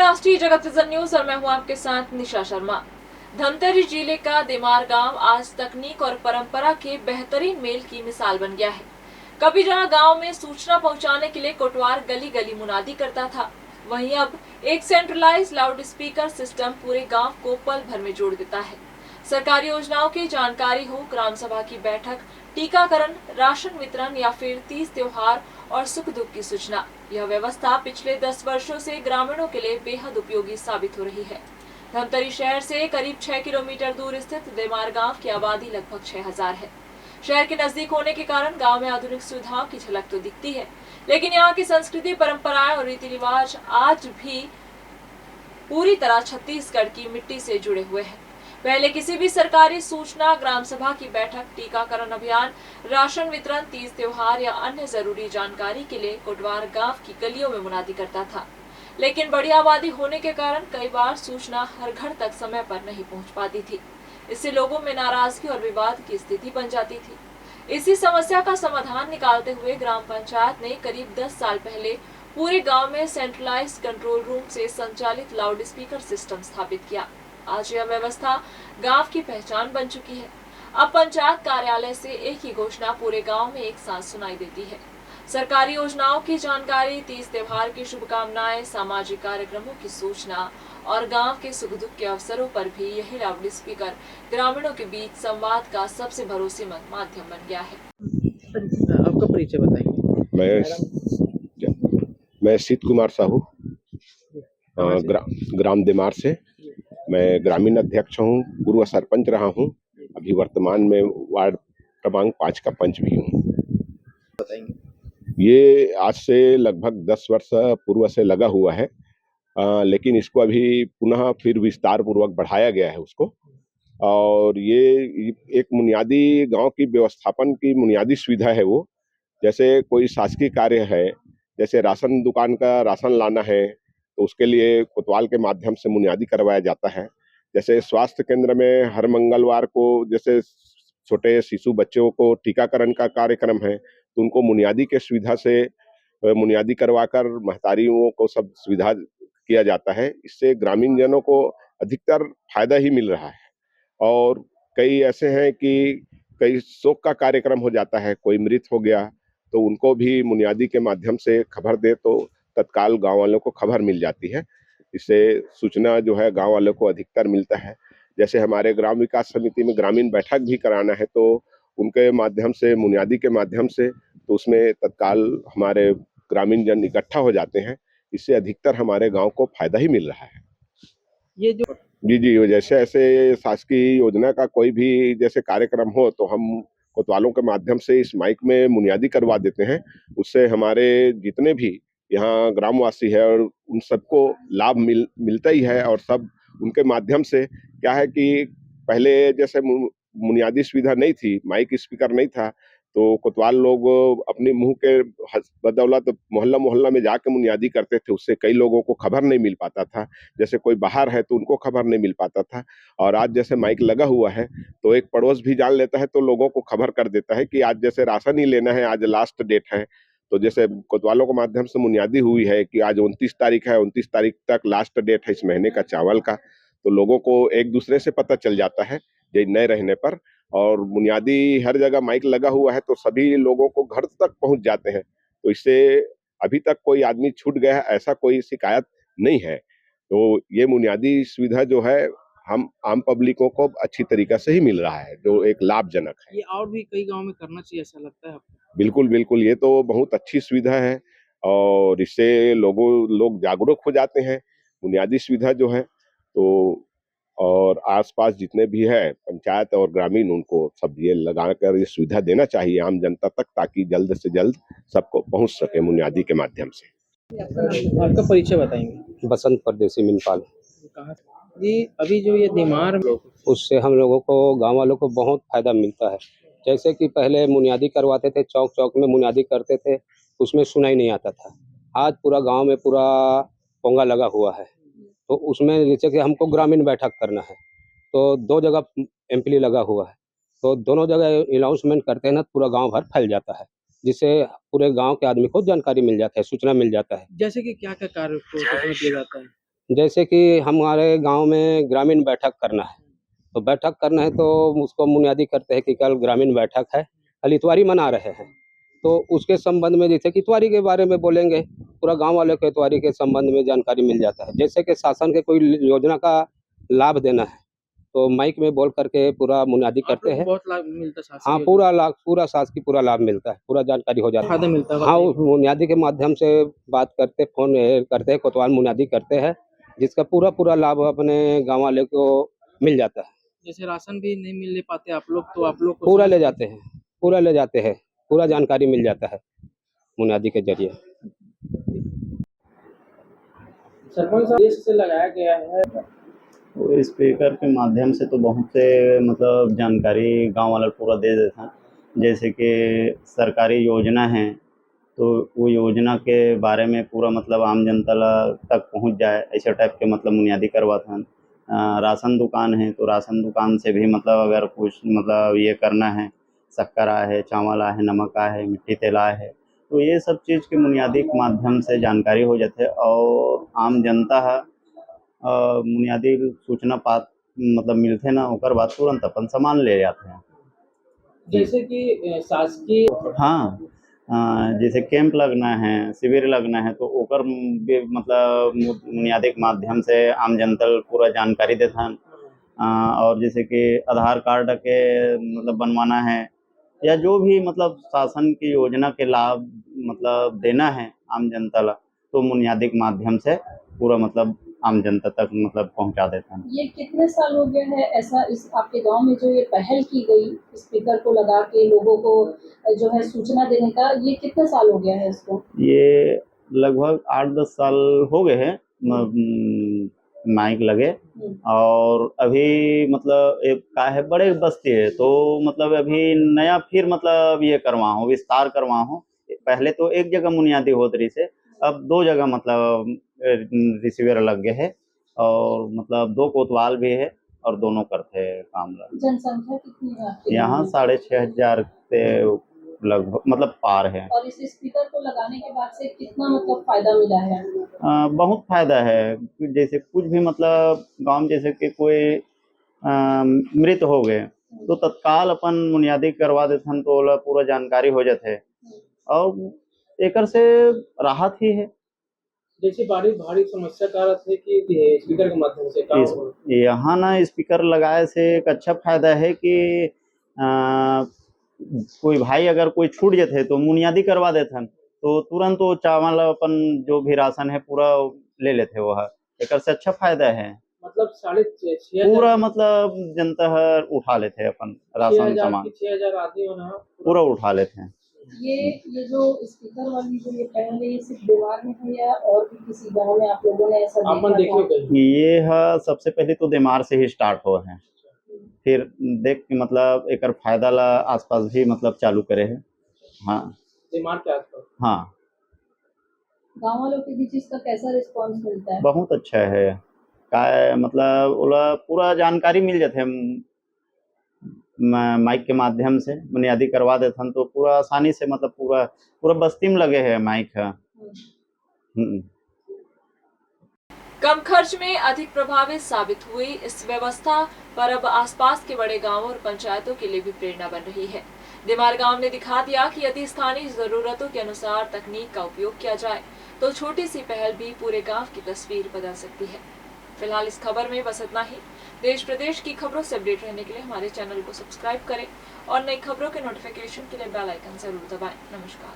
राष्ट्रीय जगत vision news और मैं हूं आपके साथ निशा शर्मा। धमतरी जिले का दिमार गांव आज तकनीक और परंपरा के बेहतरीन मेल की मिसाल बन गया है। कभी जहां गांव में सूचना पहुंचाने के लिए कोटवार गली गली मुनादी करता था, वहीं अब एक सेंट्रलाइज लाउड स्पीकर सिस्टम पूरे गांव को पल भर में जोड़ देता है। सरकारी योजनाओं की जानकारी हो, ग्राम सभा की बैठक, टीकाकरण, राशन वितरण या फिर तीज त्योहार और सुख दुख की सूचना, यह व्यवस्था पिछले 10 वर्षों से ग्रामीणों के लिए बेहद उपयोगी साबित हो रही है। धमतरी शहर से करीब 6 किलोमीटर दूर स्थित दिमार गांव की आबादी लगभग 6000 है। शहर के नजदीक होने के कारण गांव में आधुनिक सुविधाओं की झलक तो दिखती है, लेकिन यहाँ की संस्कृति, परंपराएं और रीति रिवाज आज भी पूरी तरह छत्तीसगढ़ की मिट्टी से जुड़े हुए हैं। पहले किसी भी सरकारी सूचना, ग्राम सभा की बैठक, टीकाकरण अभियान, राशन वितरण, तीज त्योहार या अन्य जरूरी जानकारी के लिए कोटवार गांव की गलियों में मुनादी करता था, लेकिन बड़ी आबादी होने के कारण कई बार सूचना हर घर तक समय पर नहीं पहुंच पाती थी। इससे लोगों में नाराजगी और विवाद की स्थिति बन जाती थी। इसी समस्या का समाधान निकालते हुए ग्राम पंचायत ने करीब 10 साल पहले पूरे गांव में सेंट्रलाइज्ड कंट्रोल रूम से संचालित लाउड स्पीकर सिस्टम स्थापित किया। आज यह व्यवस्था गांव की पहचान बन चुकी है। अब पंचायत कार्यालय से एक ही घोषणा पूरे गांव में एक साथ सुनाई देती है। सरकारी योजनाओं की जानकारी, तीज त्योहार की शुभकामनाएं, सामाजिक कार्यक्रमों की सूचना और गांव के सुख दुख के अवसरों पर भी यही लाउड स्पीकर ग्रामीणों के बीच संवाद का सबसे भरोसेमंद माध्यम बन गया है। आपका परिचय बताइए। मैं शीत कुमार साहू, ग्राम दिमार से। मैं ग्रामीण अध्यक्ष हूँ, पूर्व सरपंच रहा हूँ, अभी वर्तमान में वार्ड क्रमांक 5 का पंच भी हूँ। ये आज से लगभग 10 वर्ष पूर्व से लगा हुआ है, लेकिन इसको अभी पुनः फिर विस्तार पूर्वक बढ़ाया गया है उसको। और ये एक बुनियादी गांव की व्यवस्थापन की बुनियादी सुविधा है वो। जैसे कोई शासकीय कार्य है, जैसे राशन दुकान का राशन लाना है तो उसके लिए कोतवाल के माध्यम से बुनियादी करवाया जाता है। जैसे स्वास्थ्य केंद्र में हर मंगलवार को जैसे छोटे शिशु बच्चों को टीकाकरण का कार्यक्रम है तो उनको बुनियादी के सुविधा से बुनियादी करवाकर महतारियों को सब सुविधा किया जाता है। इससे ग्रामीण जनों को अधिकतर फायदा ही मिल रहा है। और कई ऐसे हैं कि कई शोक का कार्यक्रम हो जाता है, कोई मृत हो गया तो उनको भी बुनियादी के माध्यम से खबर दे तो तत्काल गांव वालों को खबर मिल जाती है। इससे सूचना जो है गांव वालों को अधिकतर मिलता है। जैसे हमारे ग्राम विकास समिति में ग्रामीण बैठक भी कराना है तो उनके माध्यम से, बुनियादी के माध्यम से, तो उसमें तत्काल हमारे ग्रामीण जन इकट्ठा हो जाते हैं। इससे अधिकतर हमारे गांव को फायदा ही मिल रहा है। ये जो जी, जैसे ऐसे शासकीय योजना का कोई भी जैसे कार्यक्रम हो तो हम कोतवालों के माध्यम से इस माइक में बुनियादी करवा देते हैं। उससे हमारे जितने भी यहाँ ग्रामवासी है और उन सबको लाभ मिलता ही है। और सब उनके माध्यम से क्या है कि पहले जैसे बुनियादी सुविधा नहीं थी, माइक स्पीकर नहीं था, तो कोतवाल लोग अपने मुंह के बदौलत मोहल्ला मोहल्ला में जाके बुनियादी करते थे। उससे कई लोगों को खबर नहीं मिल पाता था। जैसे कोई बाहर है तो उनको खबर नहीं मिल पाता था। और आज जैसे माइक लगा हुआ है तो एक पड़ोस भी जान लेता है तो लोगों को खबर कर देता है कि आज जैसे राशन ही लेना है, आज लास्ट डेट है। तो जैसे कोतवालों के माध्यम से बुनियादी हुई है कि आज 29 तारीख है, 29 तारीख तक लास्ट डेट है इस महीने का चावल का, तो लोगों को एक दूसरे से पता चल जाता है ये नए रहने पर। और बुनियादी हर जगह माइक लगा हुआ है तो सभी लोगों को घर तक पहुंच जाते हैं। तो इससे अभी तक कोई आदमी छूट गया है ऐसा कोई शिकायत नहीं है। तो ये बुनियादी सुविधा जो है हम आम पब्लिकों को अच्छी तरीके से ही मिल रहा है, जो एक लाभजनक है। ये और भी कई गांव में करना चाहिए, ऐसा लगता है आपको? बिल्कुल, ये तो बहुत अच्छी सुविधा है और इससे लोग जागरूक हो जाते हैं। बुनियादी सुविधा जो है तो, और आसपास जितने भी है पंचायत और ग्रामीण, उनको सब ये लगाकर ये सुविधा देना चाहिए आम जनता तक, ताकि जल्द से जल्द सबको पहुंच सके बुनियादी के माध्यम से। आपका परिचय बताएंगे। बसंत परदेसी मिनपाल। कहाँ से? ये अभी जो ये दिमार उससे हम लोगों को, गांव वालों को बहुत फायदा मिलता है। जैसे कि पहले बुनियादी करवाते थे, चौक चौक में बुनियादी करते थे, उसमें सुनाई नहीं आता था। आज पूरा गांव में पूरा पोंगा लगा हुआ है, तो उसमें जैसे कि हमको ग्रामीण बैठक करना है तो 2 जगह एम्पली लगा हुआ है, तो दोनों जगह अनाउंसमेंट करते हैं ना, पूरा गांव भर फैल जाता है, जिससे पूरे गांव के आदमी को जानकारी मिल जाता है, सूचना मिल जाता है। जैसे कि क्या क्या कार्य को सूचना दिया जाता है? जैसे कि हमारे गांव में ग्रामीण बैठक करना है, तो बैठक करना है तो उसको बुनियादी करते हैं कि कल ग्रामीण बैठक है, कल इतवारी मना रहे हैं, तो उसके संबंध में जैसे कि इतवारी के बारे में बोलेंगे, पूरा गांव वालों को इतवारी के संबंध में जानकारी मिल जाता है। जैसे कि शासन के कोई योजना का लाभ देना है तो माइक में बोल करके पूरा बुनियादी आप करते लोग को हैं। बहुत लाभ मिलता है शासकीय हाँ, योजना पूरा लाभ, पूरा शासकीय पूरा लाभ मिलता है, पूरा जानकारी हो जाता है। फायदा मिलता है हाँ, बताइए। उस बुनियादी के माध्यम से बात करते, फोन करते हैं, कोतवाल बुनियादी करते हैं, जिसका पूरा लाभ अपने गाँव वाले को मिल जाता है। जैसे राशन भी नहीं मिल पाते आप लोग, तो आप लोग को पूरा ले समझ जाते हैं, पूरा ले जाते हैं, पूरा जानकारी मिल जाता है बुनियादी के जरिए। सरपंच साहब देश से लगाया गया है। वो स्पीकर के माध्यम से तो बहुत से मतलब जानकारी गांव वाला पूरा दे देता है। जैसे कि सरकारी योजना है तो वो योजना के बारे में पूरा मतलब आम जनता तक पहुंच जाए, ऐसे टाइप के मतलब बुनियादी करवाते हैं। राशन दुकान है तो राशन दुकान से भी मतलब अगर कुछ मतलब ये करना है, शक्कर आए है, चावल आए है, नमक आए है, मिट्टी तेल आए है, तो ये सब चीज़ के बुनियादी के माध्यम से जानकारी हो जाते है और आम जनता है बुनियादी सूचना पात मतलब मिलते ना, ओकर बाद तुरंत अपन सामान ले जाते हैं। जैसे कि शासकीय हाँ, जैसे कैंप लगना है, शिविर लगना है तो ओकर भी मतलब बुनियादी के माध्यम से आम जनता पूरा जानकारी देता है। और जैसे कि आधार कार्ड के मतलब बनवाना है या जो भी मतलब शासन की योजना के लाभ मतलब देना है आम जनता ला, तो बुनियादी के माध्यम से पूरा मतलब आम जनता तक मतलब पहुंचा देता है। ये कितने साल हो गया है ऐसा इस आपके गांव में जो ये पहल की गई स्पीकर को लगा के लोगों को जो है सूचना देने का, ये कितने साल हो गया है इसको? ये लगभग 8-10 साल हो गए हैं माइक लगे। और अभी मतलब एक का है बड़े बस्ती है तो मतलब अभी नया फिर मतलब ये करवा हूँ, विस्तार करवा हूँ। पहले तो एक जगह बुनियादी होत रही से, अब 2 जगह मतलब रिसीवर लग गए है और मतलब 2 कोतवाल भी है और दोनों करते हैं काम ला। जनसंख्या कितनी है आपके गाँव यहाँ में? 6,500 से लगभग मतलब पार है। और इस स्पीकर को लगाने के बाद से कितना मतलब फायदा मिला है? बहुत फायदा है। जैसे कुछ भी मतलब गाँव में जैसे कि कोई मृत हो गए तो तत्काल अपन बुनियादी करवा देथन तो ओला पूरा जानकारी हो जाथे और एकर से राहत ही है। जैसे बड़ी भारी समस्या का रहा है कि स्पीकर के माध्यम से काम हो। यहाँ ना स्पीकर लगाए से एक अच्छा फायदा है कि कोई भाई अगर कोई छूट जाते तो बुनियादी करवा देथन तो तुरंत वो चावल अपन जो भी राशन है पूरा ले लेते वह, एकर से अच्छा फायदा है। मतलब 6,500 पूरा मतलब जनता हर उठा लेते हैं अपन राशन सामान 6,000 आदमी होना पूरा उठा लेते हैं। ये जो स्पीकर वाली जो ये पहल है ये सिर्फ दीवार में है या और भी किसी गांव में आप लोगों ने ऐसा अपन देखा देखिए था? कहीं ये है सबसे पहले तो देमार से ही स्टार्ट हो है, फिर देख के मतलब एकर फायदा ला आसपास भी मतलब चालू करे है। हाँ दिमाग के आसपास। हाँ, गांव वालों के बीच इसका कैसा रिस्पांस मिलता है? बहुत अच्छा है। का मतलब ओला पूरा जानकारी मिल जाते हैं माइक के माध्यम से बुनियादी करवा देते हैं तो पूरा आसानी से मतलब पूरा बस्ती में लगे है माइक है। कम खर्च में अधिक प्रभावी साबित हुई इस व्यवस्था पर अब आसपास के बड़े गांवों और पंचायतों के लिए भी प्रेरणा बन रही है। दिमार गांव ने दिखा दिया कि यदि स्थानीय जरूरतों के अनुसार तकनीक का उपयोग किया जाए तो छोटी सी पहल भी पूरे गांव की तस्वीर बदल सकती है। फिलहाल इस खबर में बस इतना ही। देश प्रदेश की खबरों से अपडेट रहने के लिए हमारे चैनल को सब्सक्राइब करें और नई खबरों के नोटिफिकेशन के लिए बेल आइकन जरूर दबाएं। नमस्कार।